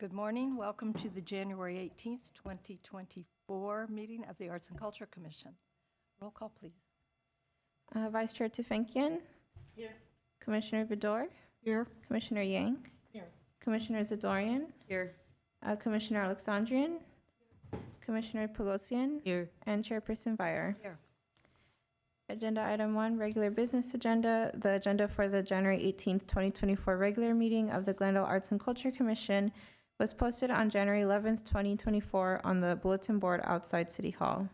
Good morning. Welcome to the January 18th, 2024 meeting of the Arts and Culture Commission. Roll call, please. Vice Chair Tefenkian. Here. Commissioner Vidor. Here. Commissioner Yang. Here. Commissioner Zadorian. Here. Commissioner Alexandrian. Commissioner Pogosian. Here. And Chairperson Vire. Here. Agenda item 1, regular business agenda. The agenda for the January 18th, 2024 regular meeting of the Glendale Arts and Culture Commission was posted on January 11th, 2024 on the bulletin board outside City Hall.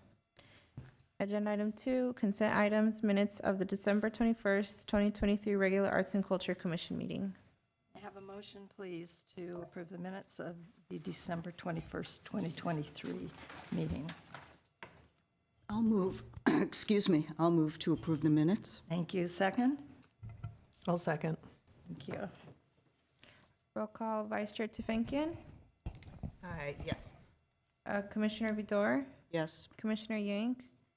Agenda item 2, consent items, minutes of the December 21st, 2023 regular Arts and Culture Commission meeting. I have a motion, please, to approve the minutes of the December 21st, 2023 meeting. I'll move, I'll move to approve the minutes. Thank you. Second? I'll second. Thank you. Roll call, Vice Chair Tefenkian. Yes. Commissioner Vidor. Yes. Commissioner Yang.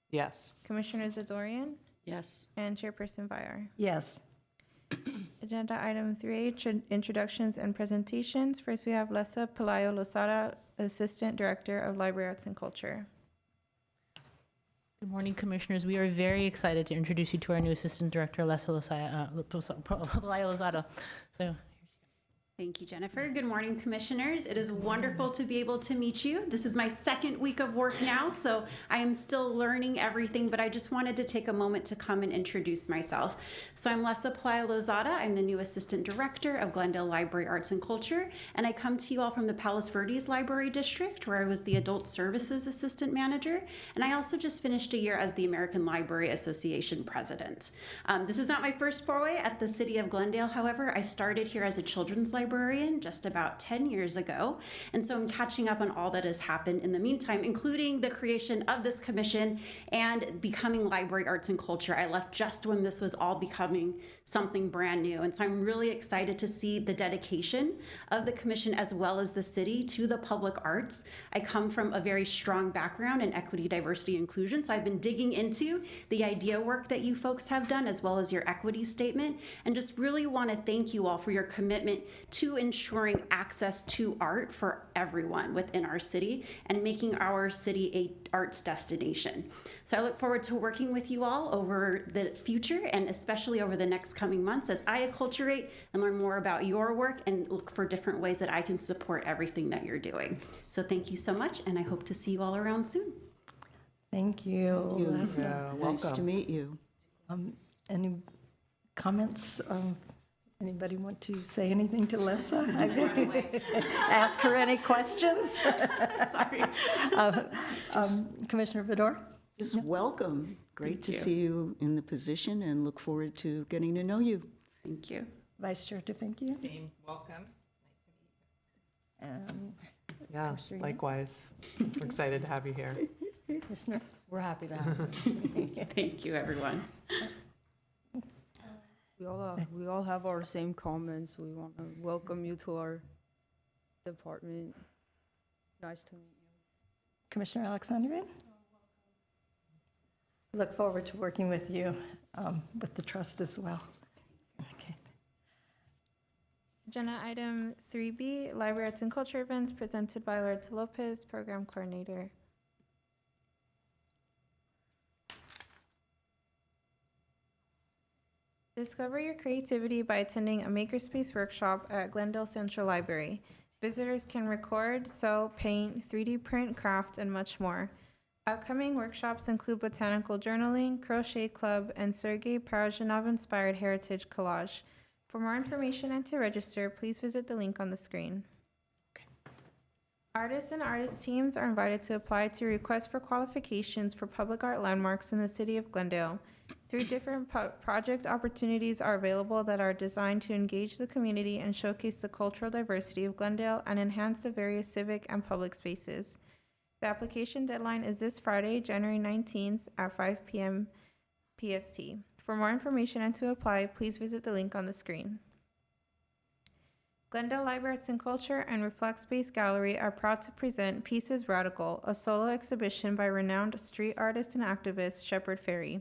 Yes. Commissioner Zadorian. Yes. And Chairperson Vire. Yes. Agenda item 3H, introductions and presentations. First, we have Lessa Pelayo Losada, Assistant Director of Library Arts and Culture. Good morning, Commissioners. We are very excited to introduce you to our new Assistant Director, Lessa Lozada. So, Thank you, Jennifer. Good morning, Commissioners. It is wonderful to be able to meet you. This is my second week of work now, so I am still learning everything, but I just wanted to take a moment to come and introduce myself. So I'm Lessa Playa Lozada. I'm the new Assistant Director of Glendale Library Arts and Culture, and I come to you all from the Palos Verdes Library District, where I was the Adult Services Assistant Manager, and I also just finished a year as the American Library Association President. This is not my first foray at the City of Glendale, however. I started here as a children's librarian just about 10 years ago. And so I'm catching up on all that has happened in the meantime, including the creation of this commission and becoming Library Arts and Culture. I left just when this was all becoming something brand new. And so I'm really excited to see the dedication of the commission as well as the city to the public arts. I come from a very strong background in equity, diversity, inclusion. So I've been digging into the idea work that you folks have done as well as your equity statement, and just really want to thank you all for your commitment to ensuring access to art for everyone within our city and making our city a arts destination. So I look forward to working with you all over the future and especially over the next coming months as I acculturate and learn more about your work and look for different ways that I can support everything that you're doing. So thank you so much, and I hope to see you all around soon. Thank you. Lessa. Nice to meet you. Any comments? Anybody want to say anything to Lessa? Ask her any questions? Sorry. Commissioner Vidor? Just welcome. Great to you. see you in the position and look forward to getting to know you. Thank you. Vice Chair Tefenkian? Same. Welcome. Yeah, Commissioner Yang? likewise. We're excited to have you here. Commissioner? we're happy to have you. Thank you, everyone. We all have our same comments. We want to welcome you to our department. Nice to meet you. Commissioner Alexandrian? Look forward to working with you with the trust as well. Okay. Agenda item 3B, Library Arts and Culture events presented by Loretta Lopez, Program Coordinator. Discover your creativity by attending a makerspace workshop at Glendale Central Library. Visitors can record, sew, paint, 3D print, craft, and much more. Upcoming workshops include botanical journaling, crochet club, and Sergei Parajanov-inspired heritage collage. For more information and to register, please visit the link on the screen. Artists and artist teams are invited to apply to request for qualifications for public art landmarks in the city of Glendale. 3 different project opportunities are available that are designed to engage the community and showcase the cultural diversity of Glendale and enhance the various civic and public spaces. The application deadline is this Friday, January 19th at 5 p.m. PST. For more information and to apply, please visit the link on the screen. Glendale Library Arts and Culture and Reflect Space Gallery are proud to present Pieces Radical, a solo exhibition by renowned street artist and activist Shepard Fairey.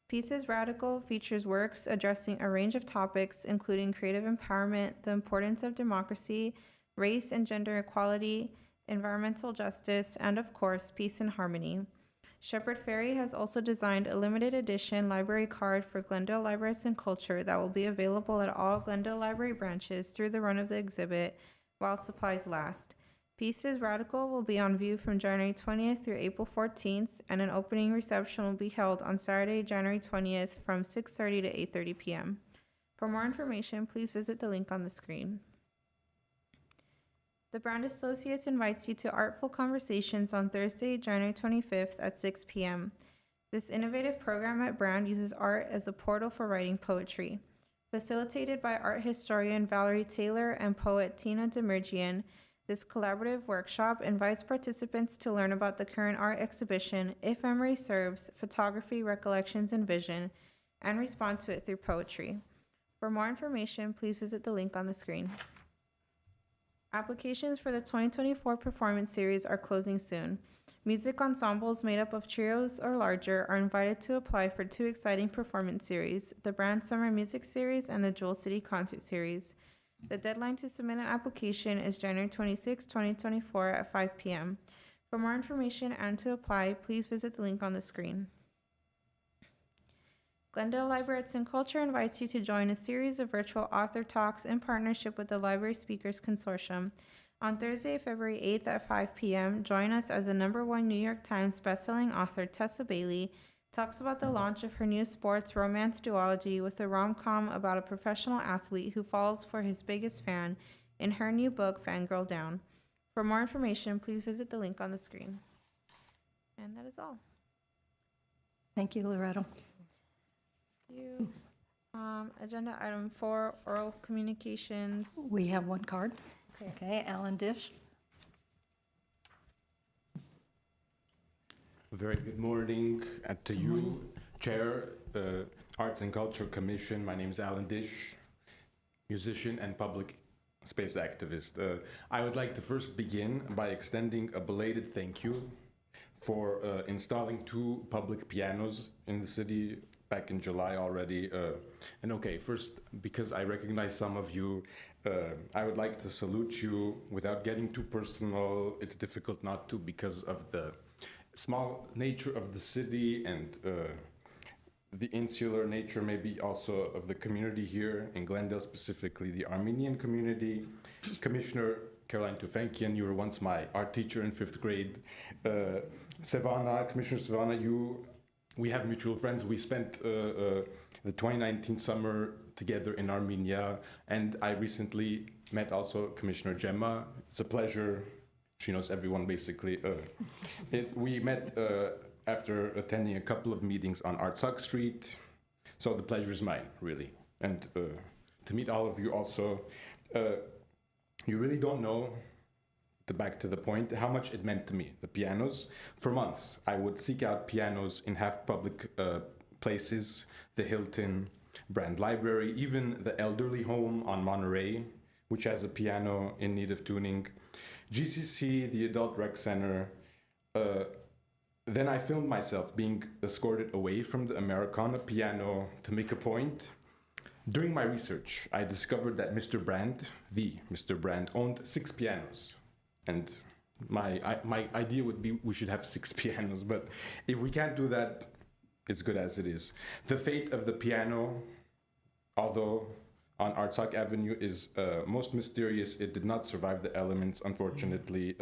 Pieces Radical features works addressing a range of topics, including creative empowerment, the importance of democracy, race and gender equality, environmental justice, and of course, peace and harmony. Shepherd Ferry has also designed a limited edition library card for Glendale Library Arts and Culture that will be available at all Glendale Library branches through the run of the exhibit while supplies last. Peace is Radical will be on view from January 20th through April 14th, and an opening reception will be held on Saturday, January 20th from 6:30 to 8:30 p.m. For more information, please visit the link on the screen. The Brand Associates invites you to Artful Conversations on Thursday, January 25th at 6 p.m. This innovative program at Brand uses art as a portal for writing poetry. Facilitated by art historian Valerie Taylor and poet Tina Demirjian, this collaborative workshop invites participants to learn about the current art exhibition, If Memory Serves, Photography, Recollections, and Vision, and respond to it through poetry. For more information, please visit the link on the screen. Applications for the 2024 performance series are closing soon. Music ensembles made up of trios or larger are invited to apply for 2 exciting performance series, the Brand Summer Music Series and the Jewel City Concert Series. The deadline to submit an application is January 26, 2024 at 5 p.m. For more information and to apply, please visit the link on the screen. Glendale Library Arts and Culture invites you to join a series of virtual author talks in partnership with the Library Speakers Consortium. On Thursday, February 8th at 5 p.m., join us as the #1 New York Times bestselling author Tessa Bailey talks about the launch of her new sports romance duology with a rom-com about a professional athlete who falls for his biggest fan in her new book, Fangirl Down. For more information, please visit the link on the screen. And that is all. Thank you, Loretto. Thank you. Agenda item 4, oral communications. We have one card. Okay, Alan Dish. Very good morning to you, Chair, Arts and Culture Commission. My name is Alan Dish, musician and public space activist. I would like to first begin by extending a belated thank you for installing 2 public pianos in the city back in July already. And okay, first, because I recognize some of you, I would like to salute you without getting too personal. It's difficult not to because of the small nature of the city and the insular nature maybe also of the community here in Glendale, specifically the Armenian community. Commissioner Caroline Tufenkian, you were once my art teacher in 5th grade. Sevana, Commissioner Sevana, we have mutual friends. We spent the 2019 summer together in Armenia, and I recently met also Commissioner Gemma. It's a pleasure. She knows everyone, basically. We met after attending a couple of meetings on Artsakh Street, so the pleasure is mine, really. And to meet all of you also. You really don't know, back to the point, how much it meant to me, the pianos. For months, I would seek out pianos in half-public places, the Hilton, Brand Library, even the elderly home on Monterey, which has a piano in need of tuning. GCC, the Adult Rec Center. Then I filmed myself being escorted away from the Americana piano to make a point. During my research, I discovered that Mr. Brand, owned 6 pianos. And my idea would be we should have 6 pianos, but if we can't do that, it's good as it is. The fate of the piano, although on Artsakh Avenue, is most mysterious. It did not survive the elements, unfortunately.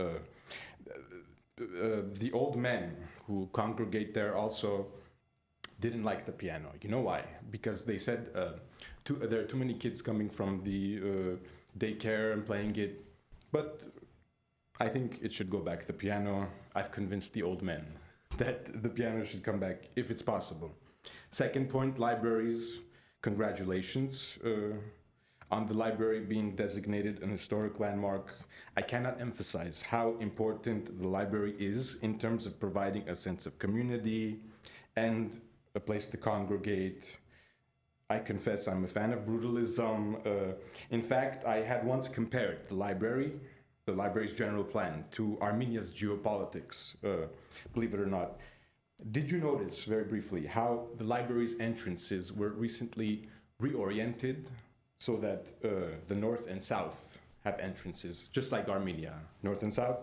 The old men who congregate there also didn't like the piano. You know why? Because they said there are too many kids coming from the daycare and playing it. But I think it should go back. The piano, I've convinced the old men that the piano should come back if it's possible. Second point, libraries. Congratulations on the library being designated an historic landmark. I cannot emphasize how important the library is in terms of providing a sense of community and a place to congregate. I confess I'm a fan of brutalism. In fact, I had once compared the library's general plan, to Armenia's geopolitics, believe it or not. Did you notice, very briefly, how the library's entrances were recently reoriented so that the north and south have entrances, just like Armenia. North and south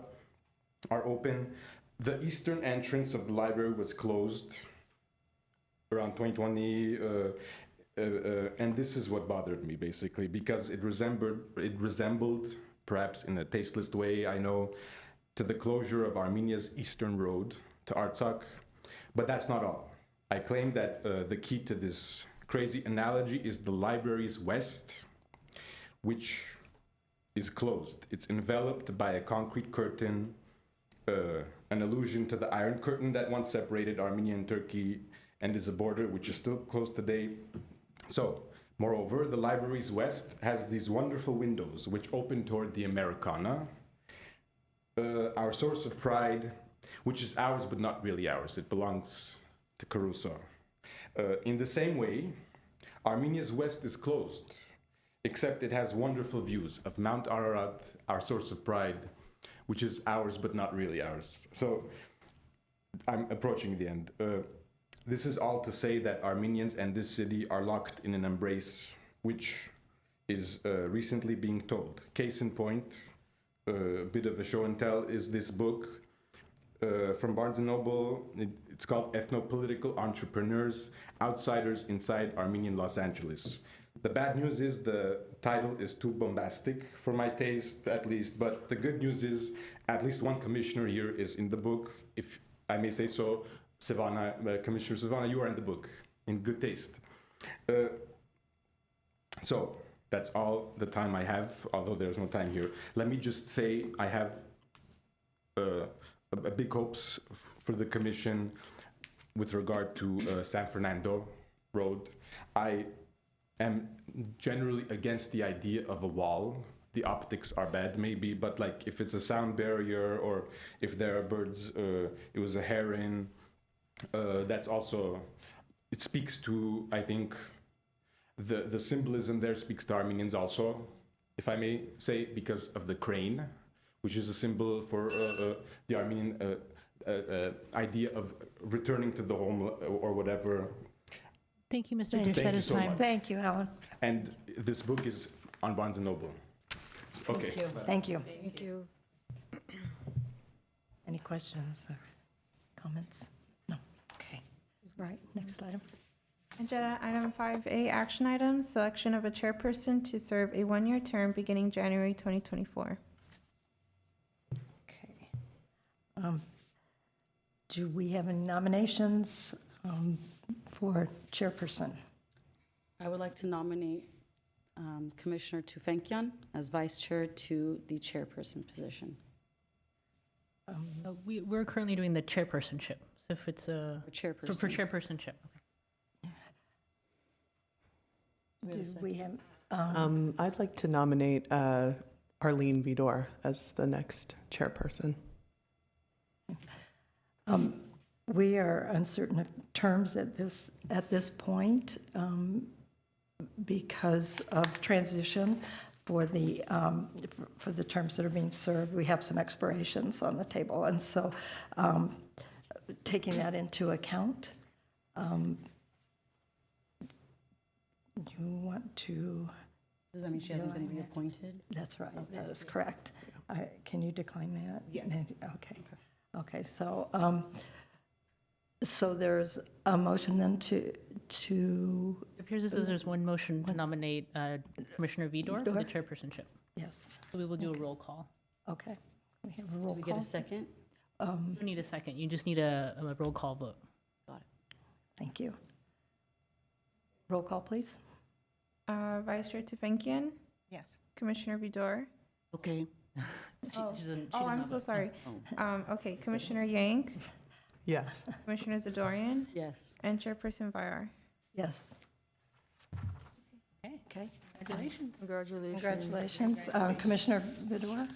are open. The eastern entrance of the library was closed around 2020, and this is what bothered me basically, because it resembled, perhaps in a tasteless way, I know, to the closure of Armenia's eastern road to Artsakh, but that's not all. I claim that the key to this crazy analogy is the library's west, which is closed. It's enveloped by a concrete curtain, an allusion to the Iron Curtain that once separated Armenia and Turkey, and is a border which is still closed today. So, moreover, the library's west has these wonderful windows which open toward the Americana, our source of pride, which is ours but not really ours. It belongs to Caruso. In the same way, Armenia's west is closed, except it has wonderful views of Mount Ararat, our source of pride, which is ours but not really ours. So I'm approaching the end. This is all to say that Armenians and this city are locked in an embrace which is recently being told. Case in point, a bit of a show and tell, is this book from Barnes & Noble. It's called Ethnopolitical Entrepreneurs, Outsiders Inside Armenian Los Angeles. The bad news is the title is too bombastic for my taste, at least, but the good news is at least one commissioner here is in the book. If I may say so, Silvana, Commissioner Silvana, you are in the book, in good taste. So that's all the time I have, although there's no time here. Let me just say I have big hopes for the commission with regard to San Fernando Road. I am generally against the idea of a wall. The optics are bad, maybe, but like if it's a sound barrier or if there are birds, it was a heron, that's also, it speaks to, I think, the symbolism there speaks to Armenians also, if I may say, because of the crane, which is a symbol for the Armenian idea of returning to the home or whatever. Thank you, Mr. Thank Dish. you That is so time. much. Thank you, Alan. And this book is on Barnes & Noble. Okay. Thank you. Thank you. Any questions or comments? No. Okay. Right, next item. Agenda item 5A, action items, selection of a chairperson to serve a one-year term beginning January 2024. Okay. Do we have any nominations for chairperson? I would like to nominate Commissioner Tufenkyan as vice chair to the chairperson position. We're currently doing the chairpersonship. So if it's a For chairperson. for chairpersonship. Okay. Do we have, I'd like to nominate Arlene Vidor as the next chairperson. we are uncertain of terms at this point because of transition for the terms that are being served. We have some expirations on the table, and so taking that into account, you want to? Does that mean she hasn't been reappointed? That's right. That is correct. Can you decline that? Yes. Okay. Okay. So, so there's a motion then to. It appears as though there's one motion to nominate Commissioner Vidor for the Vidor? chairpersonship. Yes. So we will do a roll call. Okay. We have a Do roll we call. get a second? You don't need a second. You just need a roll call vote. Got it. Thank you. Roll call, please. Vice Chair Tufenkyan, Yes. Commissioner Vidor. Okay. I'm so sorry. Okay, Commissioner Yang, Yes. Commissioner Zadorian, Yes. and Chairperson Vyar. Yes. Okay. Okay. Congratulations. Congratulations. Congratulations. Commissioner Vidor?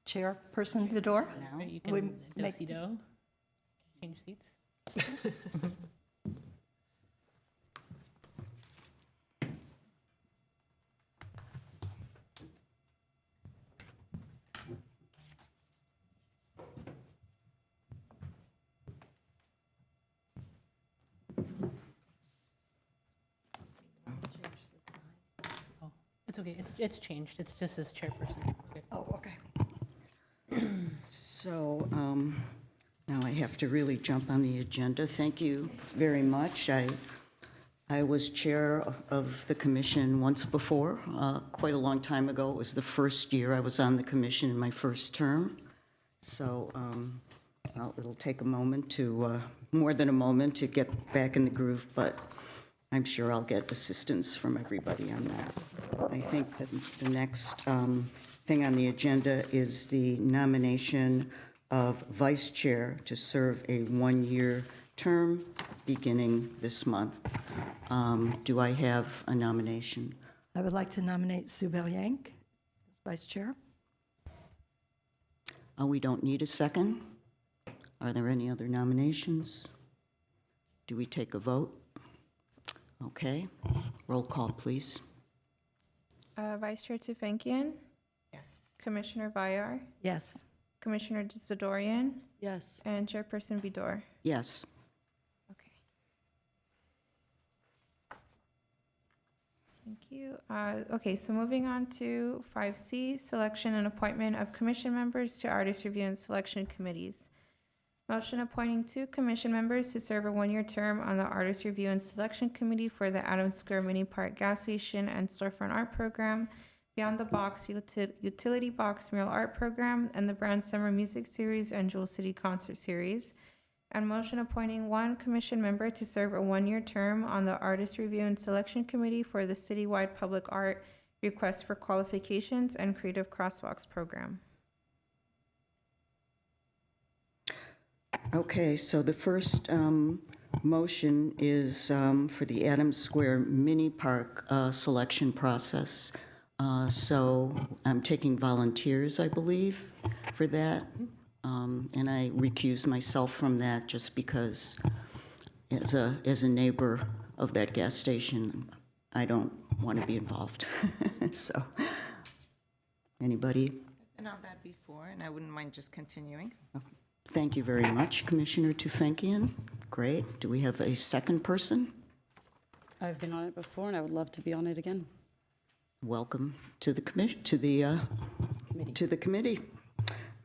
Chairperson Vidor? Right, you We can make- do-si-do. Change seats. It's okay. It's changed. It's just as chairperson. Okay. Oh, okay. So now I have to really jump on the agenda. Thank you very much. I was chair of the commission once before, quite a long time ago. It was the first year I was on the commission in my first term. So it'll take a moment to, more than a moment to get back in the groove, but I'm sure I'll get assistance from everybody on that. I think that the next thing on the agenda is the nomination of vice chair to serve a one-year term beginning this month. Do I have a nomination? I would like to nominate Sue Bell-Yank as vice chair. We don't need a second. Are there any other nominations? Do we take a vote? Okay. Roll call, please. Vice Chair Tufenkian, Yes. Commissioner Villar, Yes. Commissioner Zadorian, Yes. and Chairperson Vidor. Yes. Okay. Thank you. Okay, so moving on to 5C, selection and appointment of commission members to artist review and selection committees. Motion appointing 2 commission members to serve a one-year term on the artist review and selection committee for the Adams Square Mini Park Gas Station and Storefront Art Program, Beyond the Box Utility Box Mural Art Program, and the Brand Summer Music Series and Jewel City Concert Series. And motion appointing 1 commission member to serve a one-year term on the Artist Review and Selection Committee for the Citywide Public Art Request for Qualifications and Creative Crosswalks Program. Okay, so the first motion is for the Adams Square Mini Park selection process. So I'm taking volunteers, I believe, for that. And I recuse myself from that just because as a neighbor of that gas station, I don't want to be involved. So, anybody? Been on that before, and I wouldn't mind just continuing. Thank you very much, Commissioner Tufenkian. Great. Do we have a second person? I've been on it before, and I would love to be on it again. Welcome to the commission, to the committee.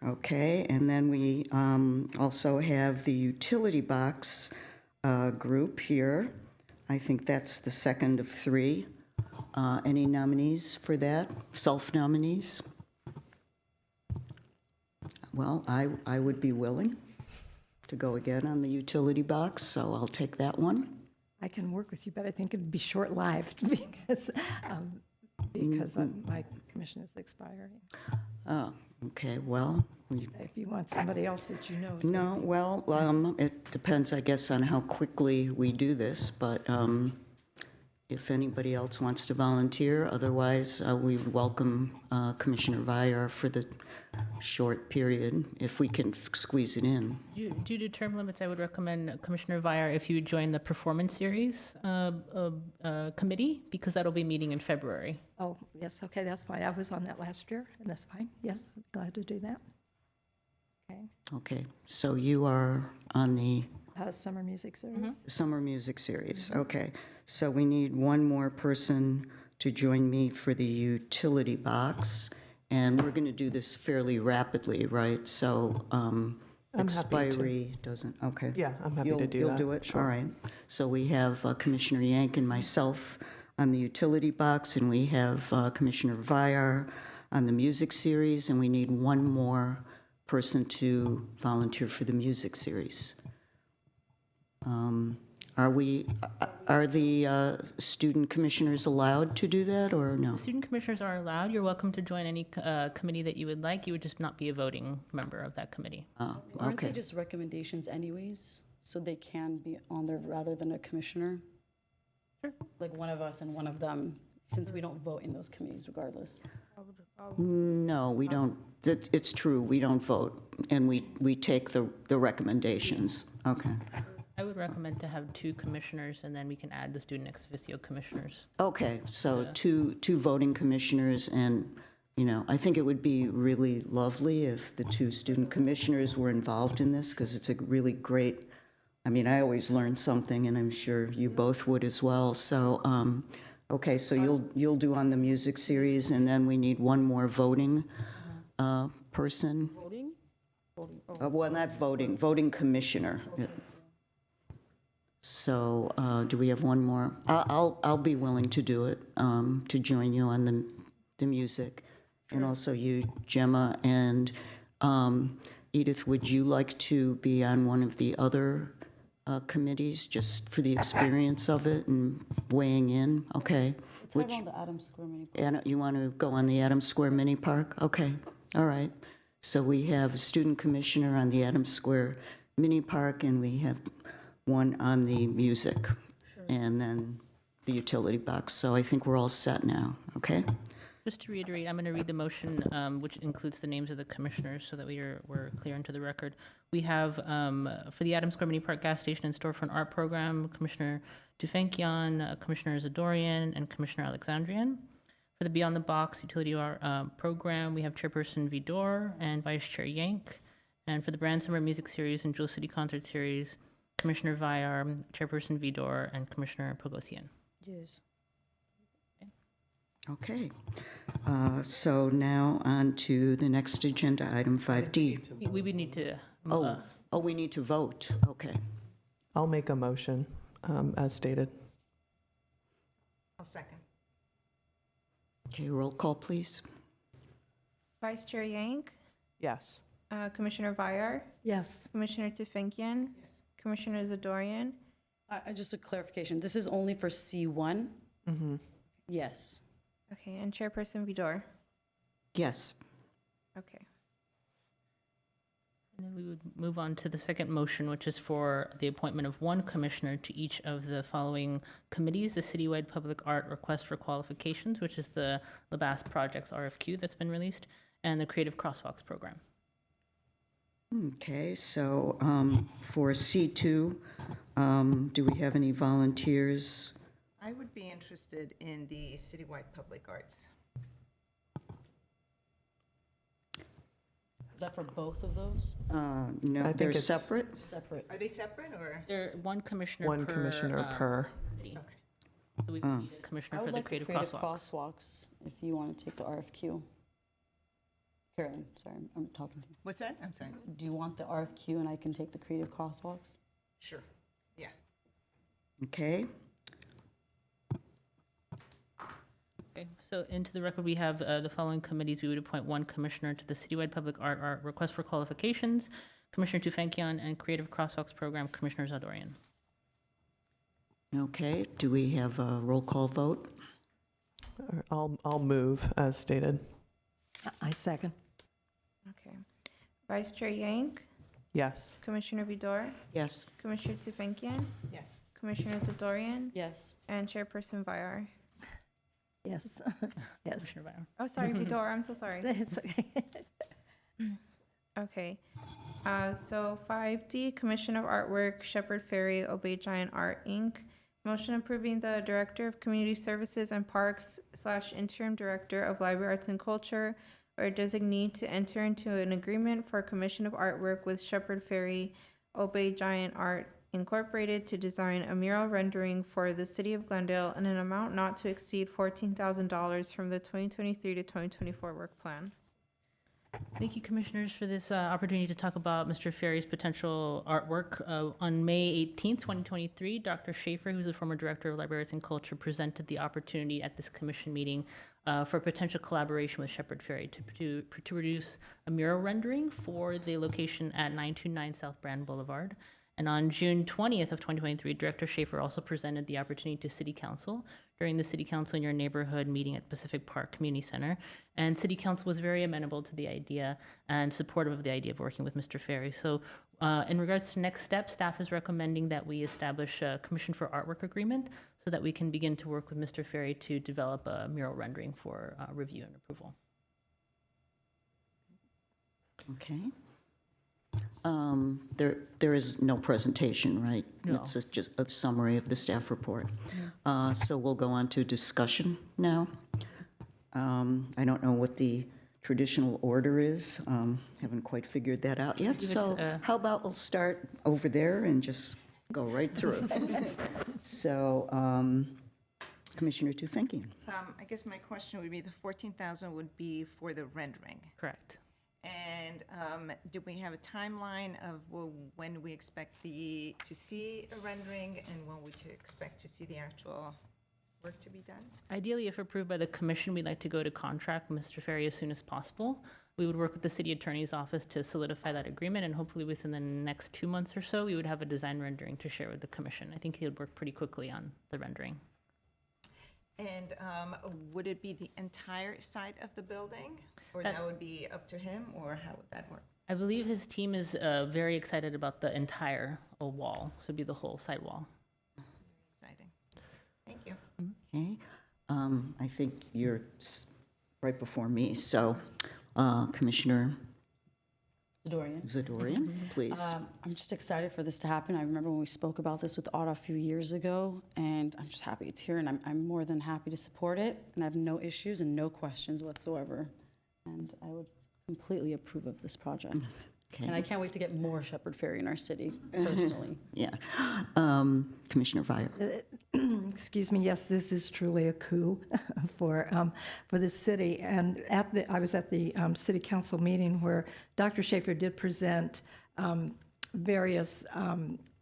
Okay, and then we also have the utility box group here. I think that's the second of 3. Any nominees for that? Self-nominees? Well, I would be willing to go again on the utility box, so I'll take that one. I can work with you, but I think it'd be short-lived because my commission is expiring. Oh, okay, well, If you want somebody else that you know. is no, gonna be- well, it depends, I guess, on how quickly we do this, but if anybody else wants to volunteer, otherwise, we would welcome Commissioner Villar for the short period, if we can squeeze it in. Due to term limits, I would recommend Commissioner Villar if you join the performance series committee, because that'll be meeting in February. Oh, yes, okay, that's fine. I was on that last year, and that's fine. Yes, glad to do that. Okay. Okay, so you are on the Summer Music Series? Summer Music Series, okay. So we need one more person to join me for the utility box, and we're going to do this fairly rapidly, right? So happy to. expiry doesn't, okay. Yeah, I'm happy to do that. You'll do it? Sure. All right. So we have Commissioner Yank and myself on the utility box, and we have Commissioner Villar on the music series, and we need one more person to volunteer for the music series. Are the student commissioners allowed to do that, or no? Student commissioners are allowed. You're welcome to join any committee that you would like. You would just not be a voting member of that committee. Oh, Aren't they okay. just recommendations anyways? So they can be on there rather than a commissioner? Sure. Like one of us and one of them, since we don't vote in those committees regardless. No, we don't, it's true, we don't vote, and we take the recommendations. Okay. I would recommend to have 2 commissioners, and then we can add the student ex officio commissioners. Okay, so two voting commissioners, and, I think it would be really lovely if the 2 student commissioners were involved in this, because it's a really great, I always learn something, and I'm sure you both would as well. So Okay, so you'll do on the music series, and then we need one more voting person. Voting? Voting, Well, not voting, voting commissioner. Yeah. So do we have one more? I'll be willing to do it, to join you on the music. And also you, Gemma, and Edith, would you like to be on one of the other committees, just for the experience of it and weighing in? Okay. It's right around the Adams Square Mini Park. And you want to go on the Adams Square Mini Park? Okay, all right. So we have a student commissioner on the Adams Square Mini Park, and we have one on the music, and then the utility box. So I think we're all set now, okay? Just to reiterate, I'm going to read the motion, which includes the names of the commissioners so that we're clear into the record. We have, for the Adams Square Mini Park Gas Station and Storefront Art Program, Commissioner Tufenkian, Commissioner Zadorian, and Commissioner Alexandrian. For the Beyond the Box Utility Art Program, we have Chairperson Vidor and Vice Chair Yank. And for the Brand Summer Music Series and Jewel City Concert Series, Commissioner Vyar, Chairperson Vidor, and Commissioner Pogosian. Yes. Okay. So now on to the next agenda, item 5D. We would need to. Oh, we need to vote. Okay. I'll make a motion as stated. I'll second. Okay, roll call, please. Vice Chair Yank, Yes. Commissioner Vyar, Yes. Commissioner Tufenkian, Commissioner Zadorian, Just a clarification, this is only for C1? Mm-hmm. Yes. okay, and Chairperson Vidor. Yes. Okay. And then we would move on to the second motion, which is for the appointment of one commissioner to each of the following committees: the Citywide Public Art Request for Qualifications, which is the LaBasse Projects RFQ that's been released, and the Creative Crosswalks Program. Okay, so for C2, do we have any volunteers? I would be interested in the Citywide Public Arts. Is that for both of those? No, I think they're it's- separate? Separate. Are they separate or? There, one commissioner One per. commissioner per. committee. Okay. So we would need a commissioner I for would the like the Creative creative Crosswalks. crosswalks, if you want to take the RFQ. Carolyn, sorry, I'm talking to you. What's that? I'm sorry. Do you want the RFQ and I can take the creative crosswalks? Sure. Yeah. Okay, Okay, so into the record, we have the following committees. We would appoint one commissioner to the Citywide Public Art Request for Qualifications, Commissioner Tufenkian, and Creative Crosswalks Program, Commissioner Zadorian. okay. Do we have a roll call vote? I'll move as stated. I second. Okay. Vice Chair Yank, Yes. Commissioner Vidor, Yes. Commissioner Tufenkian, Yes. Commissioner Zadorian, Yes. and Chairperson Vyar. Yes. Yes. Commissioner Vyar. Oh, sorry, Vidor, I'm so sorry. It's okay. Okay. So 5D, Commission of Artwork, Shepherd Ferry, Obey Giant Art, Inc. Motion approving the Director of Community Services and Parks / Interim Director of Library Arts and Culture or designee to enter into an agreement for commission of artwork with Shepherd Ferry, Obey Giant Art Incorporated to design a mural rendering for the City of Glendale in an amount not to exceed $14,000 from the 2023 to 2024 work plan. Thank you, commissioners, for this opportunity to talk about Mr. Ferry's potential artwork. On May 18th, 2023, Dr. Schaefer, who's the former director of Library Arts and Culture, presented the opportunity at this commission meeting for potential collaboration with Shepherd Ferry to produce a mural rendering for the location at 929 South Brand Boulevard. And on June 20th of 2023, Director Schaefer also presented the opportunity to City Council during the City Council in Your Neighborhood meeting at Pacific Park Community Center. And City Council was very amenable to the idea and supportive of the idea of working with Mr. Ferry. So in regards to next steps, staff is recommending that we establish a Commission for Artwork agreement so that we can begin to work with Mr. Ferry to develop a mural rendering for review and approval. Okay. There is no presentation, right? No. It's just a summary of the staff report. So we'll go on to discussion now. I don't know what the traditional order is. Haven't quite figured that out yet. It's, So how about we'll start over there and just go right through. So Commissioner Tufenkian. I guess my question would be, the 14,000 would be for the rendering. Correct. And do we have a timeline of when we expect to see a rendering and when we expect to see the actual work to be done? Ideally, if approved by the commission, we'd like to go to contract with Mr. Ferry as soon as possible. We would work with the city attorney's office to solidify that agreement, and hopefully within the next 2 months or so, we would have a design rendering to share with the commission. I think he would work pretty quickly on the rendering. And would it be the entire side of the building? Or That- that would be up to him, or how would that work? I believe his team is very excited about the entire wall, so it'd be the whole side wall. Exciting. Thank you. Okay. I think you're right before me, so Commissioner Dorian. Zadorian, please. I'm just excited for this to happen. I remember when we spoke about this with Otto a few years ago, and I'm just happy it's here, and I'm more than happy to support it, and I have no issues and no questions whatsoever. And I would completely approve of this project. Okay. And I can't wait to get more Shepherd Ferry in our city, personally. Yeah. Commissioner Vire. Excuse me, yes, this is truly a coup for the city. And I was at the city council meeting where Dr. Schaefer did present various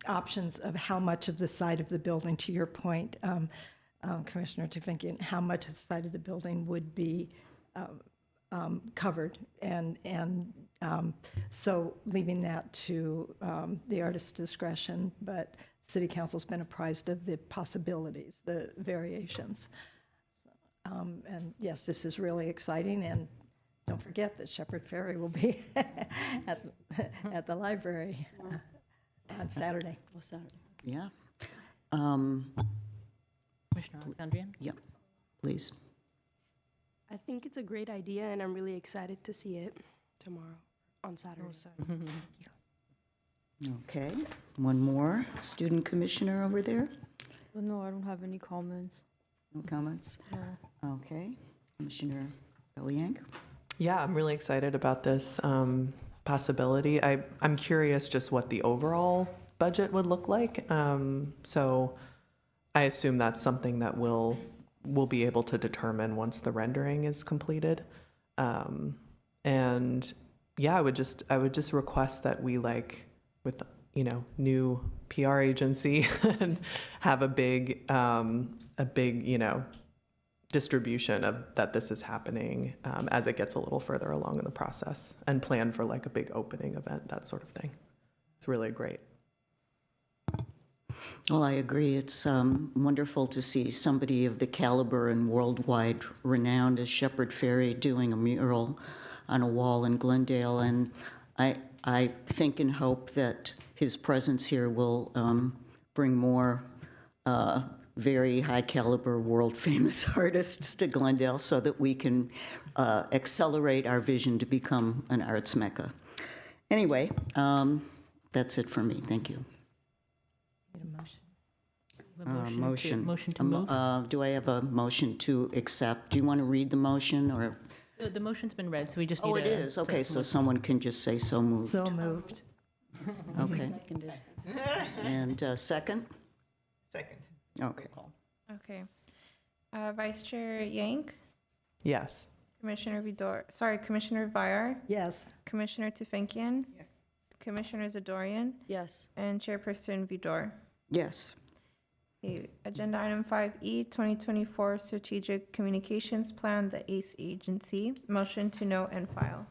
options of how much of the side of the building, to your point, Commissioner Tufenkian, how much of the side of the building would be covered, and so leaving that to the artist's discretion, but City Council's been apprised of the possibilities, the variations. And yes, this is really exciting, and don't forget that Shepherd Ferry will be at the library on Saturday. Well, Saturday. Yeah. Commissioner Alexandrian? Yeah, please. I think it's a great idea, and I'm really excited to see it tomorrow on Saturday. Okay. One more. Student Commissioner over there. Well, no, I don't have any comments. No comments? No. Okay. Commissioner Belliank. Yeah, I'm really excited about this possibility. I'm curious just what the overall budget would look like. So I assume that's something that we'll be able to determine once the rendering is completed. And yeah, I would just request that we, like, with, new PR agency and have a big, distribution of that this is happening as it gets a little further along in the process, and plan for like a big opening event, that sort of thing. It's really great. Well, I agree. It's wonderful to see somebody of the caliber and worldwide renowned as Shepherd Ferry doing a mural on a wall in Glendale. And I think and hope that his presence here will bring more very high caliber, world famous artists to Glendale so that we can accelerate our vision to become an arts mecca. Anyway, that's it for me. Thank you. Motion. Motion to move. Do I have a motion to accept? Do you want to read the motion, or? The motion's been read, so we just need Oh, it is. Okay, so someone can just say so moved. So moved. Okay. Seconded. And second? Second. Okay. Okay. Vice Chair Yank, Yes. Commissioner Vire, Yes. Commissioner Tufenkian, Yes. Commissioner Zadorian, Yes. and Chairperson Vidor. Yes. Okay, Agenda item 5E, 2024 Strategic Communications Plan, the ACE Agency. Motion to note and file.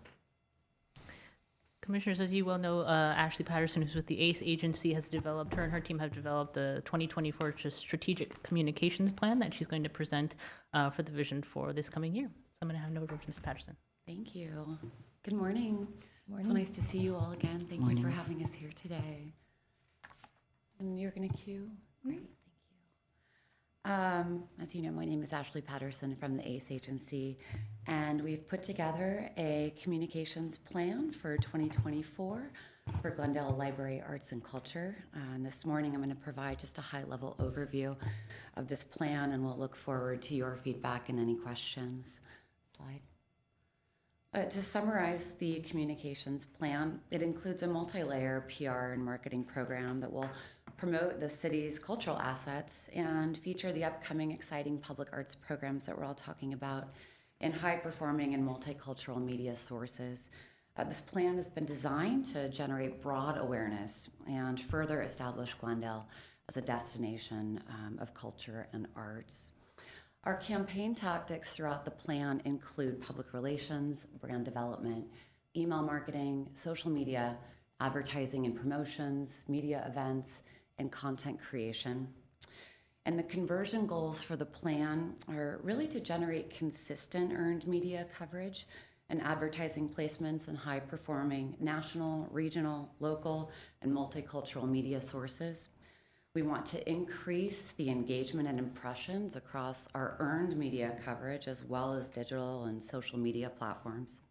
Commissioners, as you well know, Ashley Patterson, who's with the ACE agency, her and her team have developed a 2024 Strategic Communications Plan that she's going to present for the vision for this coming year. So I'm going to hand it over to Ms. Patterson. Thank you. Good morning. It's so nice to see you all again. Thank you for having us here today. And you're going to cue? Great, thank you. As you know, my name is Ashley Patterson from the ACE Agency, and we've put together a communications plan for 2024 for Glendale Library Arts and Culture. And this morning, I'm going to provide just a high-level overview of this plan, and we'll look forward to your feedback and any questions. Slide. To summarize the communications plan, it includes a multi-layer PR and marketing program that will promote the city's cultural assets, and feature the upcoming exciting public arts programs that we're all talking about in high-performing and multicultural media sources. This plan has been designed to generate broad awareness and further establish Glendale as a destination of culture and arts. Our campaign tactics throughout the plan include public relations, brand development, email marketing, social media, advertising and promotions, media events, and content creation. And the conversion goals for the plan are really to generate consistent earned media coverage and advertising placements in high-performing national, regional, local, and multicultural media sources. We want to increase the engagement and impressions across our earned media coverage as well as digital and social media platforms.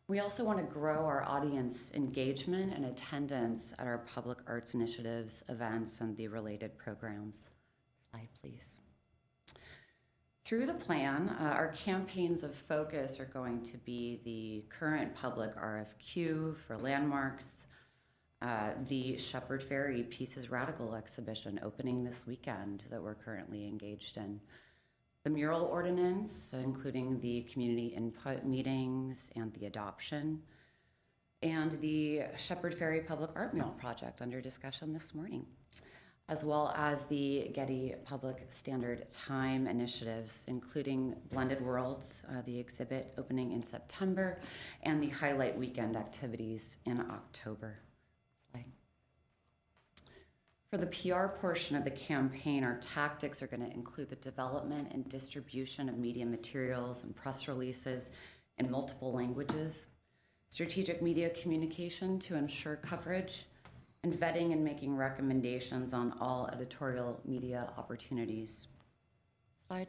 We also want to grow our audience engagement and attendance at our public arts initiatives, events, and the related programs. Slide, please. Through the plan, our campaigns of focus are going to be the current public RFQ for landmarks, the Shepherd Ferry Pieces Radical exhibition opening this weekend that we're currently engaged in, the mural ordinance, including the community input meetings and the adoption, and the Shepherd Ferry Public Art Mural project under discussion this morning, as well as the Getty Public Standard Time initiatives, including Blended Worlds, the exhibit opening in September, and the Highlight Weekend activities in October. Slide. For the PR portion of the campaign, our tactics are going to include the development and distribution of media materials and press releases in multiple languages, strategic media communication to ensure coverage, and vetting and making recommendations on all editorial media opportunities. Slide.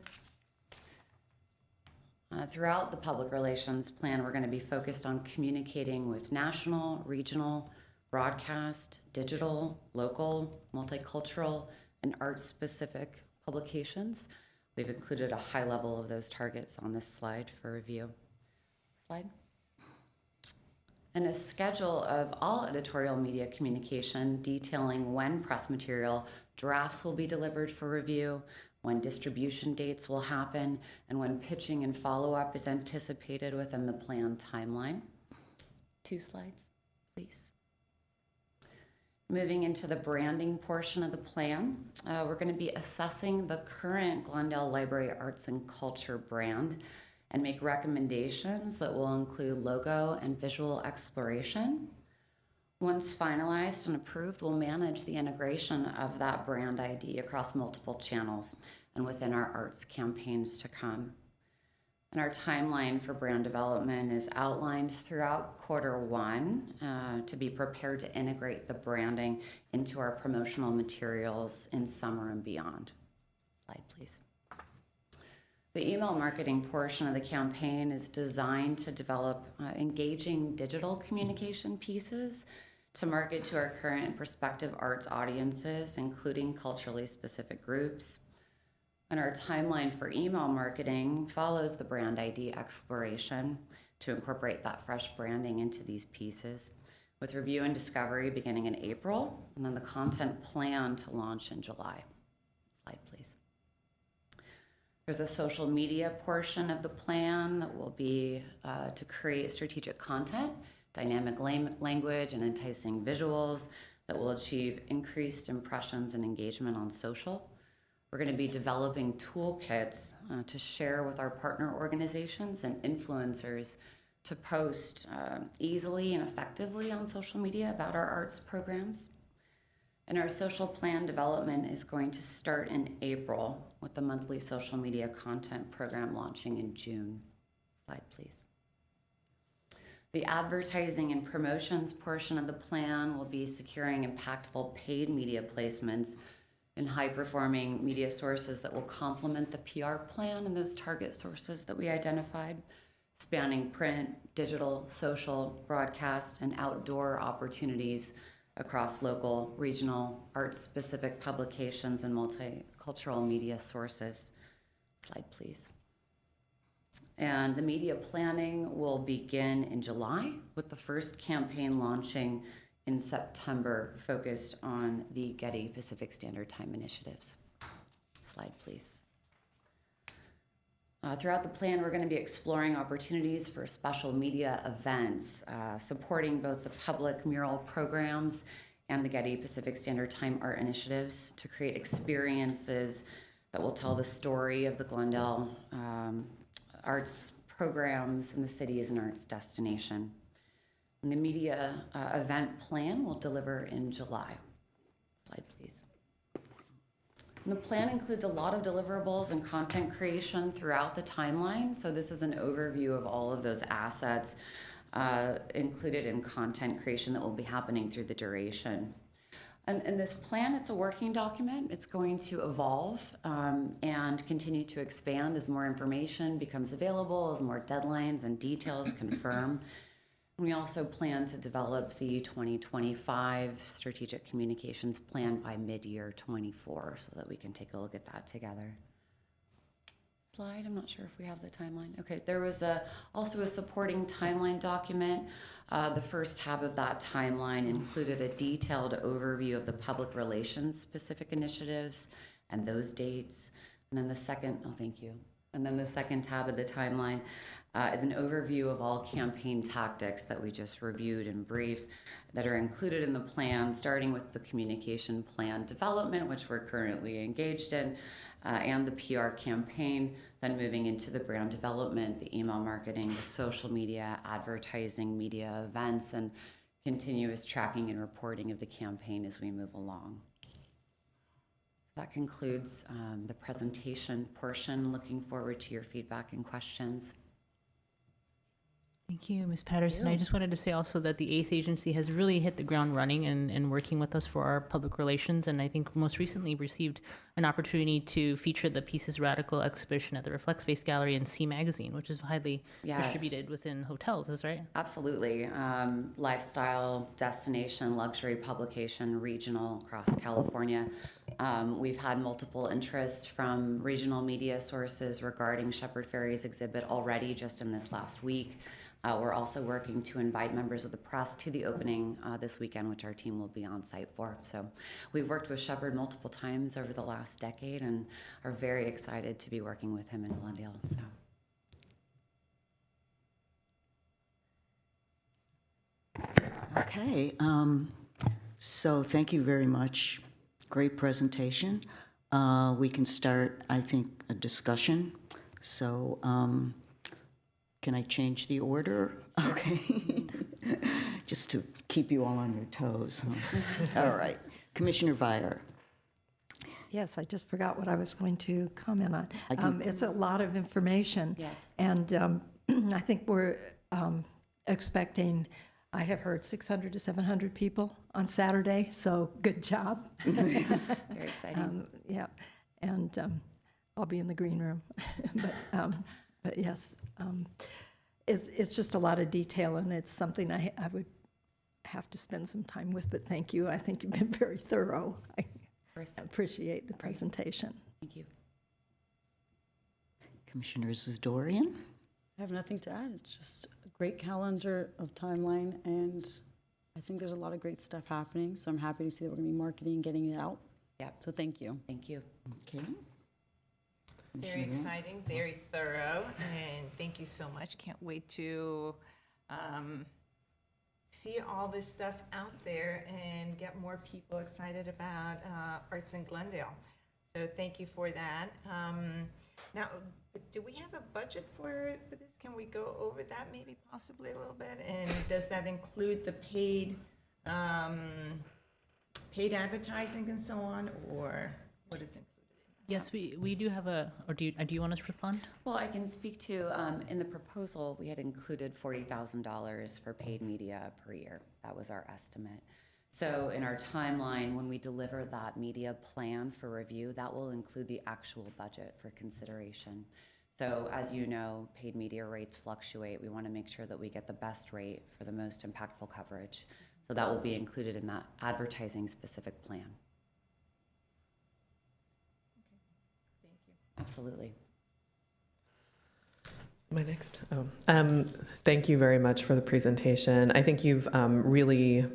Throughout the public relations plan, we're going to be focused on communicating with national, regional, broadcast, digital, local, multicultural, and arts-specific publications. We've included a high level of those targets on this slide for review. Slide. And a schedule of all editorial media communication detailing when press material drafts will be delivered for review, when distribution dates will happen, and when pitching and follow-up is anticipated within the planned timeline. 2 slides, please. Moving into the branding portion of the plan, we're going to be assessing the current Glendale Library Arts and Culture brand and make recommendations that will include logo and visual exploration. Once finalized and approved, we'll manage the integration of that brand ID across multiple channels and within our arts campaigns to come. And our timeline for brand development is outlined throughout Q1 to be prepared to integrate the branding into our promotional materials in summer and beyond. Slide, please. The email marketing portion of the campaign is designed to develop engaging digital communication pieces to market to our current and prospective arts audiences, including culturally specific groups. And our timeline for email marketing follows the brand ID exploration to incorporate that fresh branding into these pieces, with review and discovery beginning in April, and then the content plan to launch in July. Slide, please. There's a social media portion of the plan that will be to create strategic content, dynamic language, and enticing visuals that will achieve increased impressions and engagement on social. We're going to be developing toolkits to share with our partner organizations and influencers to post easily and effectively on social media about our arts programs. And our social plan development is going to start in April with the monthly social media content program launching in June. Slide, please. The advertising and promotions portion of the plan will be securing impactful paid media placements in high-performing media sources that will complement the PR plan and those target sources that we identified, spanning print, digital, social, broadcast, and outdoor opportunities across local, regional, arts-specific publications and multicultural media sources. Slide, please. And the media planning will begin in July, with the first campaign launching in September focused on the Getty Pacific Standard Time initiatives. Slide, please. Throughout the plan, we're going to be exploring opportunities for special media events, supporting both the public mural programs and the Getty Pacific Standard Time art initiatives to create experiences that will tell the story of the Glendale arts programs and the city as an arts destination. And the media event plan will deliver in July. Slide, please. And the plan includes a lot of deliverables and content creation throughout the timeline. So this is an overview of all of those assets included in content creation that will be happening through the duration. And this plan, it's a working document. It's going to evolve and continue to expand as more information becomes available, as more deadlines and details confirm. We also plan to develop the 2025 Strategic Communications Plan by mid-year 24 so that we can take a look at that together. Slide, I'm not sure if we have the timeline. Okay, there was also a supporting timeline document. The first tab of that timeline included a detailed overview of the public relations specific initiatives and those dates. And then the second, oh, thank you. And then the second tab of the timeline is an overview of all campaign tactics that we just reviewed in brief that are included in the plan, starting with the communication plan development, which we're currently engaged in, and the PR campaign, then moving into the brand development, the email marketing, the social media, advertising, media events, and continuous tracking and reporting of the campaign as we move along. That concludes the presentation portion. Looking forward to your feedback and questions. Thank you, Ms. Patterson. I just wanted to say also that the ACE agency has really hit the ground running and working with us for our public relations. And I think most recently received an opportunity to feature the Pieces Radical exhibition at the Reflect Space Gallery in C Magazine, which is highly distributed within hotels, is right? Absolutely. Lifestyle, destination, luxury publication, regional across California. We've had multiple interest from regional media sources regarding Shepard Fairey's exhibit already just in this last week. We're also working to invite members of the press to the opening this weekend, which our team will be on site for. So we've worked with Shepard multiple times over the last decade and are very excited to be working with him in Glendale. Okay, so thank you very much. Great presentation. We can start, I think, a discussion. So can I change the order? Okay. Just to keep you all on your toes. Huh? All right. Commissioner Vier. Yes, I just forgot what I was going to comment on. It's a lot of information. Yes. And I think we're expecting, I have heard 600 to 700 people on Saturday, so good job. Very exciting. Yeah, and I'll be in the green room. But yes, it's just a lot of detail, and it's something I would have to spend some time with, but thank you. I think you've been very thorough. I appreciate the presentation. Thank you. Commissioner Zadorian. I have nothing to add. It's just a great calendar of timeline, and I think there's a lot of great stuff happening. So I'm happy to see that we're going to be marketing, getting it out. Yeah. So thank you. Thank you. Okay. Very exciting, very thorough, and thank you so much. Can't wait to see all this stuff out there and get more people excited about arts in Glendale. So thank you for that. Now, do we have a budget for this? Can we go over that maybe possibly a little bit? And does that include the paid advertising and so on, or what is included? Yes, we do have or do you want us to respond? Well, I can speak to, in the proposal, we had included $40,000 for paid media per year. That was our estimate. So in our timeline, when we deliver that media plan for review, that will include the actual budget for consideration. So as you know, paid media rates fluctuate. We want to make sure that we get the best rate for the most impactful coverage. So that will be included in that advertising specific plan. Absolutely. My next. Thank you very much for the presentation. I think you've really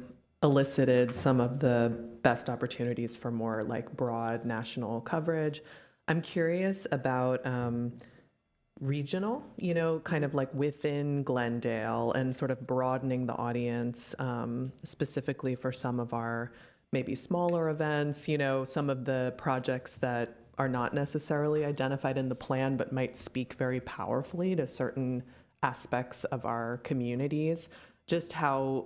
elicited some of the best opportunities for more like broad national coverage. I'm curious about regional, kind of like within Glendale and sort of broadening the audience, specifically for some of our maybe smaller events, some of the projects that are not necessarily identified in the plan, but might speak very powerfully to certain aspects of our communities. Just how,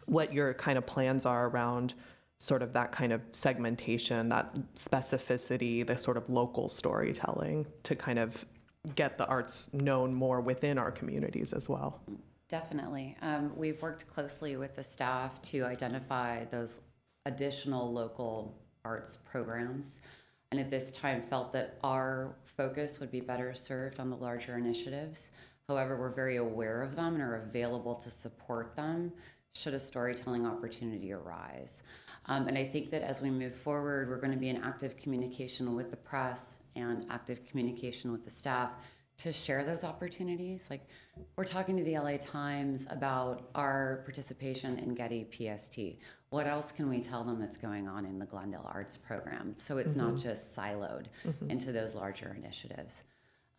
what your kind of plans are around sort of that kind of segmentation, that specificity, the sort of local storytelling to kind of get the arts known more within our communities as well. Definitely. We've worked closely with the staff to identify those additional local arts programs, and at this time felt that our focus would be better served on the larger initiatives. However, we're very aware of them and are available to support them should a storytelling opportunity arise. And I think that as we move forward, we're going to be in active communication with the press and active communication with the staff to share those opportunities. Like, we're talking to the LA Times about our participation in Getty PST. What else can we tell them that's going on in the Glendale Arts program? So it's not just siloed into those larger initiatives.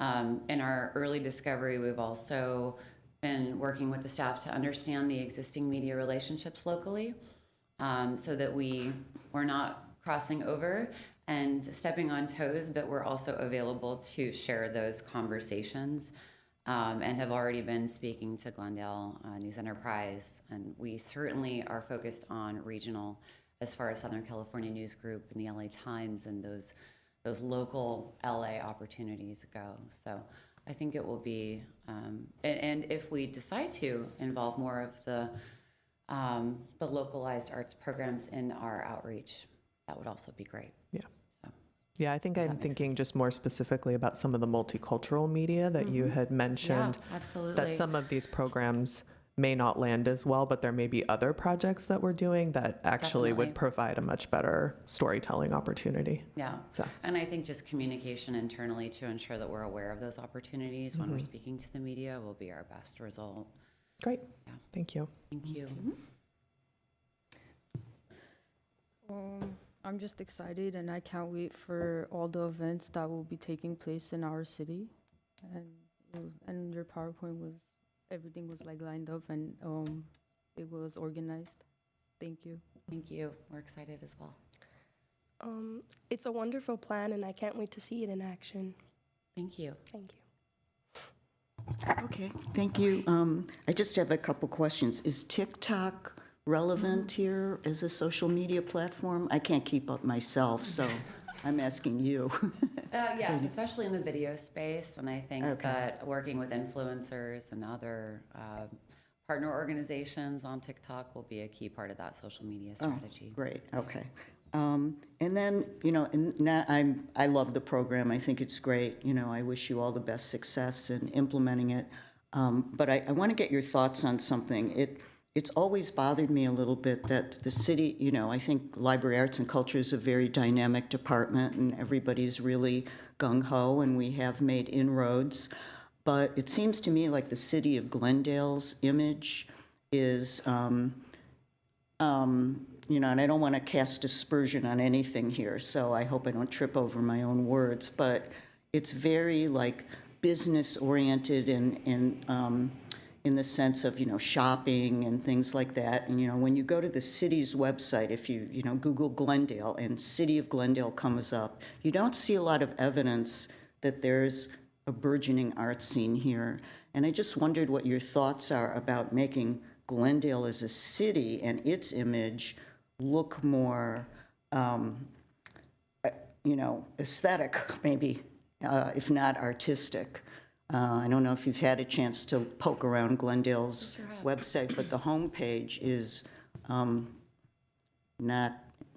In our early discovery, we've also been working with the staff to understand the existing media relationships locally, so that we're not crossing over and stepping on toes, but we're also available to share those conversations, and have already been speaking to Glendale News Enterprise. And we certainly are focused on regional as far as Southern California News Group and the LA Times and those local LA opportunities go. So I think it will be, and if we decide to involve more of the localized arts programs in our outreach, that would also be great. Yeah. So, Yeah, I think I'm thinking just more specifically about some of the multicultural media that you had mentioned. yeah, absolutely. That some of these programs may not land as well, but there may be other projects that we're doing that actually Definitely. would provide a much better storytelling opportunity. Yeah. So, And I think just communication internally to ensure that we're aware of those opportunities when we're speaking to the media will be our best result. great. Yeah. Thank you. Thank you. I'm just excited, and I can't wait for all the events that will be taking place in our city. And your PowerPoint everything was like lined up, and it was organized. Thank you. Thank you. We're excited as well. It's a wonderful plan, and I can't wait to see it in action. Thank you. Thank you. Okay, thank you. I just have a couple questions. Is TikTok relevant here as a social media platform? I can't keep up myself, so I'm asking you. Yes, especially in the video space. And I think Okay. that working with influencers and other partner organizations on TikTok will be a key part of that social media strategy. Great, okay. And then, and now I love the program. I think it's great. I wish you all the best success in implementing it. But I want to get your thoughts on something. It's always bothered me a little bit that the city, I think Library Arts and Culture is a very dynamic department, and everybody's really gung-ho, and we have made inroads. But it seems to me like the city of Glendale's image is, and I don't want to cast aspersion on anything here, so I hope I don't trip over my own words, but it's very like business-oriented and in the sense of, shopping and things like that. And, when you go to the city's website, if you, Google Glendale and City of Glendale comes up, you don't see a lot of evidence that there's a burgeoning art scene here. And I just wondered what your thoughts are about making Glendale as a city and its image look more, aesthetic, maybe, if not artistic. I don't know if you've had a chance to poke around Glendale's website, but the homepage is not,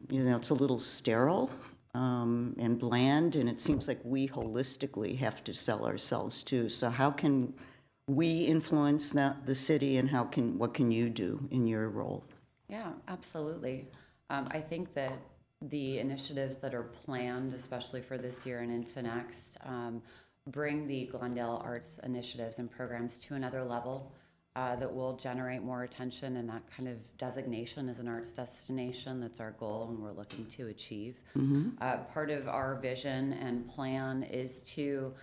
it's a little sterile and bland, and it seems like we holistically have to sell ourselves too. So how can we influence the city, and what can you do in your role? Yeah, absolutely. I think that the initiatives that are planned, especially for this year and into next, bring the Glendale Arts initiatives and programs to another level. that will generate more attention and that kind of designation as an arts destination. That's our goal and we're looking to achieve. Part of our vision and plan is to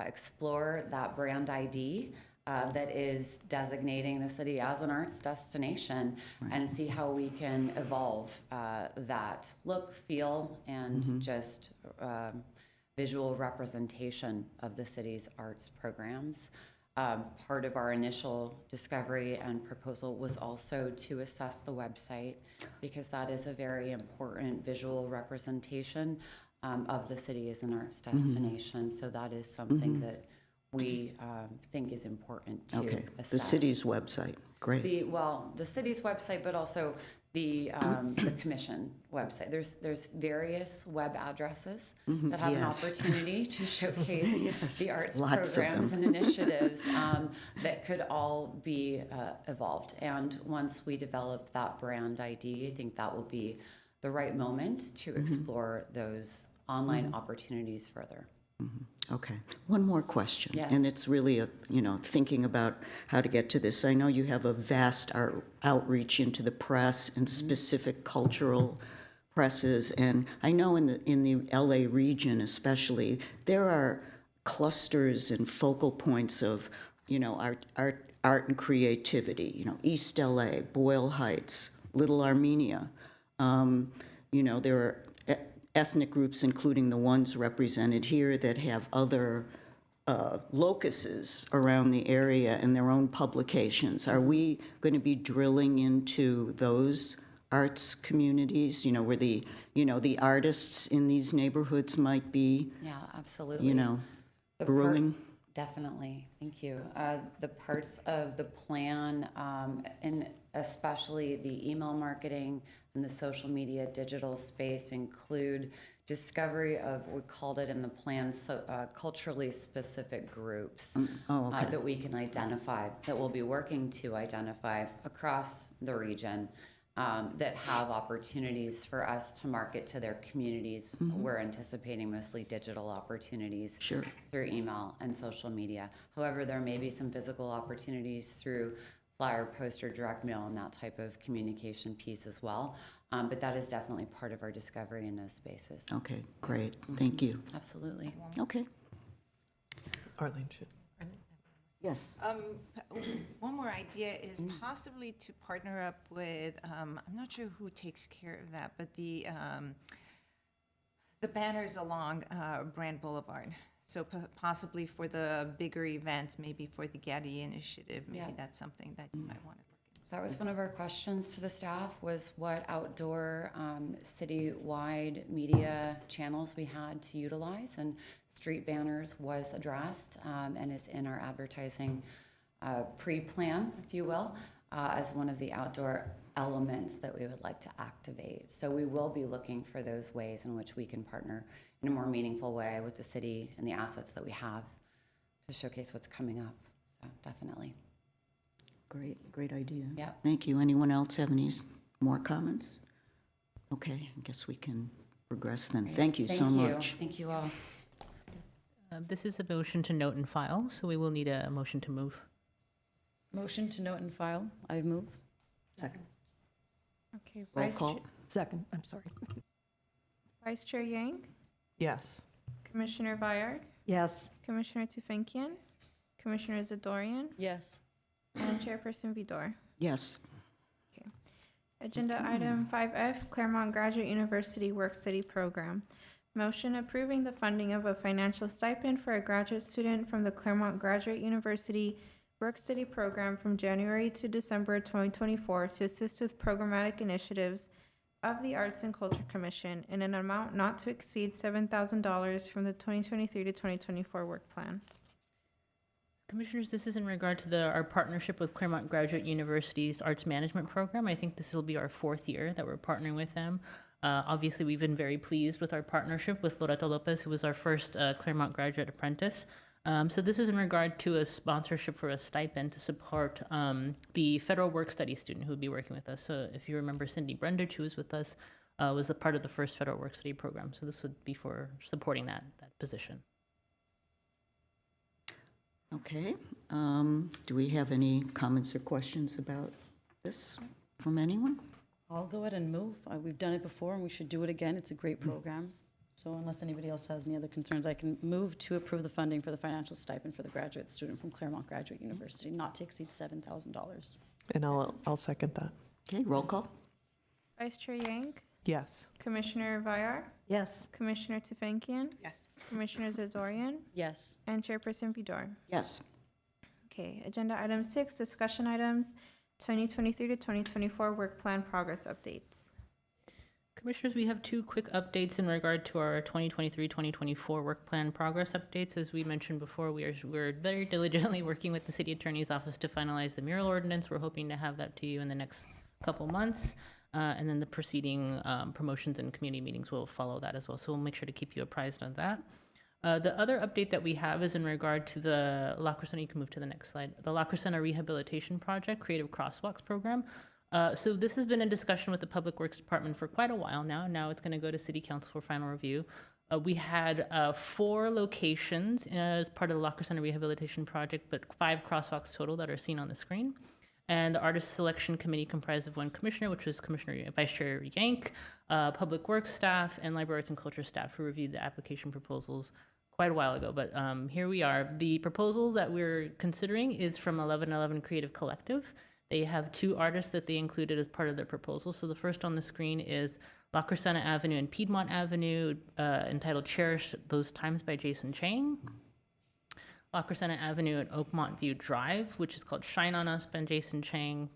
explore that brand ID that is designating the city as an arts destination and see how we can evolve that look, feel, and just visual representation of the city's arts programs. Part of our initial discovery and proposal was also to assess the website because that is a very important visual representation of the city as an arts destination. So that is something that we think is important to assess. The city's website, great. The city's website, but also the commission website. There's various web addresses that have an opportunity to showcase the arts programs and initiatives that could all be evolved. And once we develop that brand ID, I think that will be the right moment to explore those online opportunities further. Okay. One more question. Yes. And it's really, thinking about how to get to this. I know you have a vast outreach into the press and specific cultural presses. And I know in the LA region especially, there are clusters and focal points of, art and creativity. East LA, Boyle Heights, Little Armenia. There are ethnic groups, including the ones represented here, that have other locuses around the area and their own publications. Are we going to be drilling into those arts communities, where the artists in these neighborhoods might be, Yeah, absolutely. brewing? Definitely, thank you. The parts of the plan, and especially the email marketing and the social media digital space, include discovery of, we called it in the plan, culturally specific groups that we can identify, that we'll be working to identify across the region. That have opportunities for us to market to their communities. We're anticipating mostly digital opportunities through email and social media. However, there may be some physical opportunities through flyer, poster, direct mail, and that type of communication piece as well. But that is definitely part of our discovery in those spaces. Okay, great. Thank you. Absolutely. Okay. Arlene, should. Yes. One more idea is possibly to partner up with, I'm not sure who takes care of that, but the banners along Brand Boulevard. So possibly for the bigger events, maybe for the Getty Initiative, maybe that's something that you might want to look into. That was one of our questions to the staff, was what outdoor citywide media channels we had to utilize, and street banners was addressed and is in our advertising pre-plan, if you will, as one of the outdoor elements that we would like to activate. So we will be looking for those ways in which we can partner in a more meaningful way with the city and the assets that we have to showcase what's coming up. So definitely. Great idea. Yeah. Thank you. Anyone else have any more comments? Okay, I guess we can progress then. Thank you so much. Thank you all. This is a motion to note and file, so we will need a motion to move. Motion to note and file. I move. Second. Okay, Roll call. Second, I'm sorry. Vice Chair Yang, Yes. Commissioner Bayard, Yes. Commissioner Tufinkian, Commissioner Zadorian, Yes. and Chairperson Vidor. Yes. Agenda item 5F, Claremont Graduate University Work Study Program. Motion approving the funding of a financial stipend for a graduate student from the Claremont Graduate University Work Study Program from January to December 2024 to assist with programmatic initiatives of the Arts and Culture Commission in an amount not to exceed $7,000 from the 2023 to 2024 work plan. Commissioners, this is in regard to our partnership with Claremont Graduate University's Arts Management Program. I think this will be our 4th year that we're partnering with them. Obviously, we've been very pleased with our partnership with Loreto Lopez, who was our first Claremont graduate apprentice. So this is in regard to a sponsorship for a stipend to support the federal work study student who would be working with us. So if you remember, Cindy Brendich, who was with us, was a part of the first federal work study program. So this would be for supporting that position. Okay. Do we have any comments or questions about this from anyone? I'll go ahead and move. We've done it before, and we should do it again. It's a great program. So unless anybody else has any other concerns, I can move to approve the funding for the financial stipend for the graduate student from Claremont Graduate University, not to exceed $7,000. And I'll second that. Okay, roll call. Vice Chair Yank, Yes. Commissioner Vyar, Yes. Commissioner Tefankian, Yes. Commissioner Zadorian, Yes. and Chairperson Vidor. Yes. Okay, agenda item 6, discussion items, 2023 to 2024 work plan progress updates. Commissioners, we have two quick updates in regard to our 2023-2024 work plan progress updates. As we mentioned before, we're very diligently working with the City Attorney's Office to finalize the mural ordinance. We're hoping to have that to you in the next couple months. And then the preceding promotions and community meetings will follow that as well. So we'll make sure to keep you apprised of that. The other update that we have is in regard to the La Crescenta, you can move to the next slide, the La Crescenta Rehabilitation Project Creative Crosswalks Program. So this has been in discussion with the Public Works Department for quite a while now. Now it's going to go to City Council for final review. We had 4 locations as part of the La Crescenta Rehabilitation Project, but 5 crosswalks total that are seen on the screen. And the artist selection committee comprised of 1 commissioner, which was Commissioner Vice Chair Yank, Public Works staff, and Library Arts and Culture staff who reviewed the application proposals quite a while ago. But here we are. The proposal that we're considering is from 1111 Creative Collective. They have 2 artists that they included as part of their proposal. So the first on the screen is La Crescenta Avenue and Piedmont Avenue, entitled Cherish Those Times by Jason Chang. La Crescenta Avenue and Oakmont View Drive, which is called Shine on Us by Jason Chang.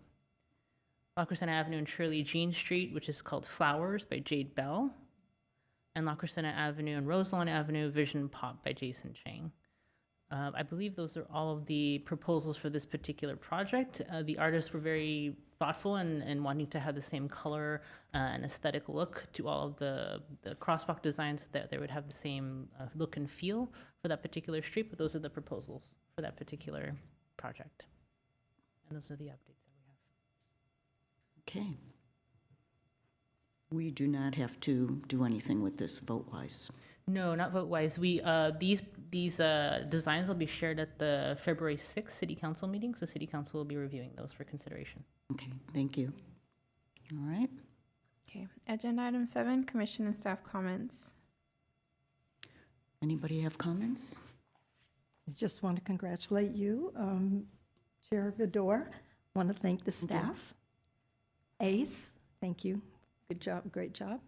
La Crescenta Avenue and Shirley Jean Street, which is called Flowers by Jade Bell. And La Crescenta Avenue and Roselawn Avenue, Vision Pop by Jason Chang. I believe those are all of the proposals for this particular project. The artists were very thoughtful and wanting to have the same color and aesthetic look to all of the crosswalk designs, that they would have the same look and feel for that particular street, but those are the proposals for that particular project. And those are the updates that we have. Okay. We do not have to do anything with this vote-wise. No, not vote-wise. We, these designs will be shared at the February 6th City Council meeting, so City Council will be reviewing those for consideration. Okay, thank you. All right. Okay, agenda item 7, commission and staff comments. Anybody have comments? I just want to congratulate you, Chair Vidor. Want to thank the staff. Ace, thank you. Good job, great job.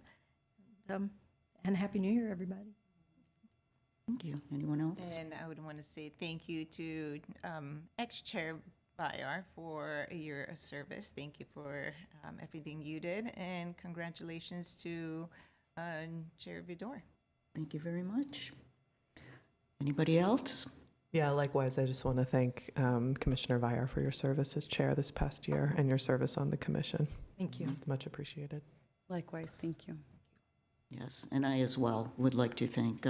And Happy New Year, everybody. Thank you. Anyone else? And I would want to say thank you to ex-chair Bayar for a year of service. Thank you for everything you did, and congratulations to Chair Vidor. Thank you very much. Anybody else? Yeah, likewise, I just want to thank Commissioner Vyar for your service as chair this past year and your service on the commission. Thank you. It's much appreciated. Likewise, thank you. Yes, and I as well would like to thank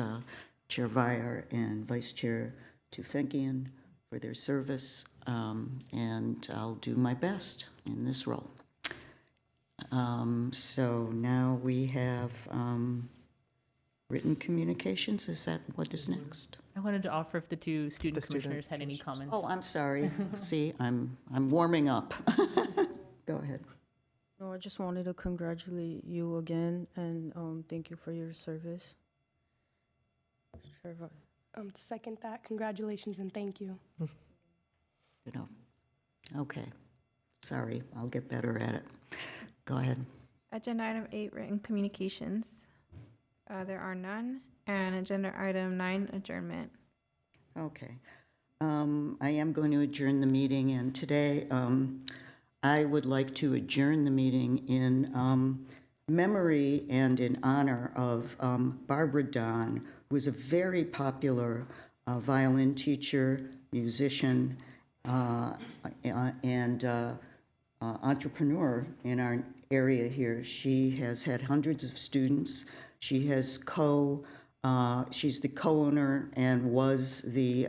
Chair Vyar and Vice Chair Tufenkian for their service, and I'll do my best in this role. So now we have written communications. Is that what is next? I wanted to offer if the 2 student The student commissioners had any comments. Oh, I'm sorry. See, I'm warming up. Go ahead. No, I just wanted to congratulate you again and thank you for your service. Sure. To second that, congratulations and thank you. You know. Okay. Sorry, I'll get better at it. Go ahead. Agenda item 8, written communications. There are none. And agenda item 9, adjournment. Okay. I am going to adjourn the meeting, and today I would like to adjourn the meeting in memory and in honor of Barbara Don, who was a very popular violin teacher, musician, and entrepreneur in our area here. She has had hundreds of students. She has she's the co-owner and was the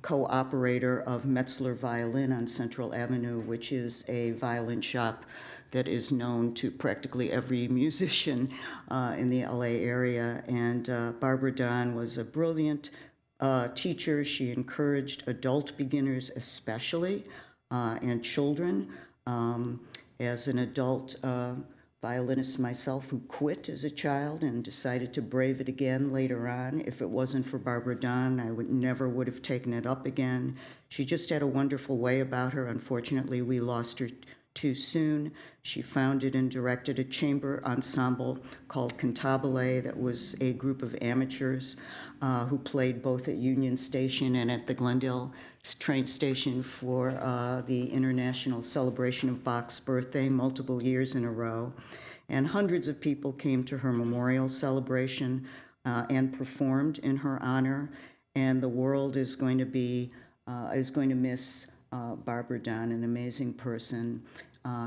co-operator of Metzler Violin on Central Avenue, which is a violin shop that is known to practically every musician in the LA area. And Barbara Don was a brilliant teacher. She encouraged adult beginners especially, and children. As an adult violinist myself who quit as a child and decided to brave it again later on, if it wasn't for Barbara Dunn, I never would have taken it up again. She just had a wonderful way about her. Unfortunately, we lost her too soon. She founded and directed a chamber ensemble called Cantabile that was a group of amateurs who played both at Union Station and at the Glendale train station for the International Celebration of Bach's birthday, multiple years in a row. And hundreds of people came to her memorial celebration and performed in her honor. And the world is going to miss Barbara Dunn, an amazing person.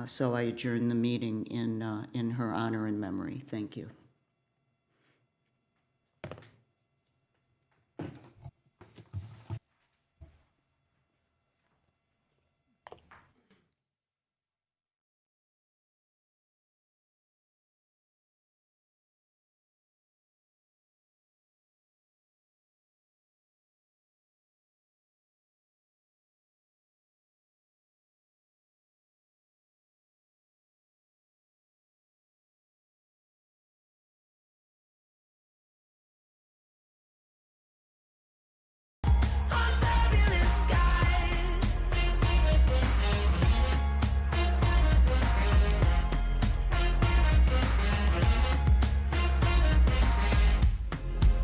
So I adjourn the meeting in her honor and memory. Thank you.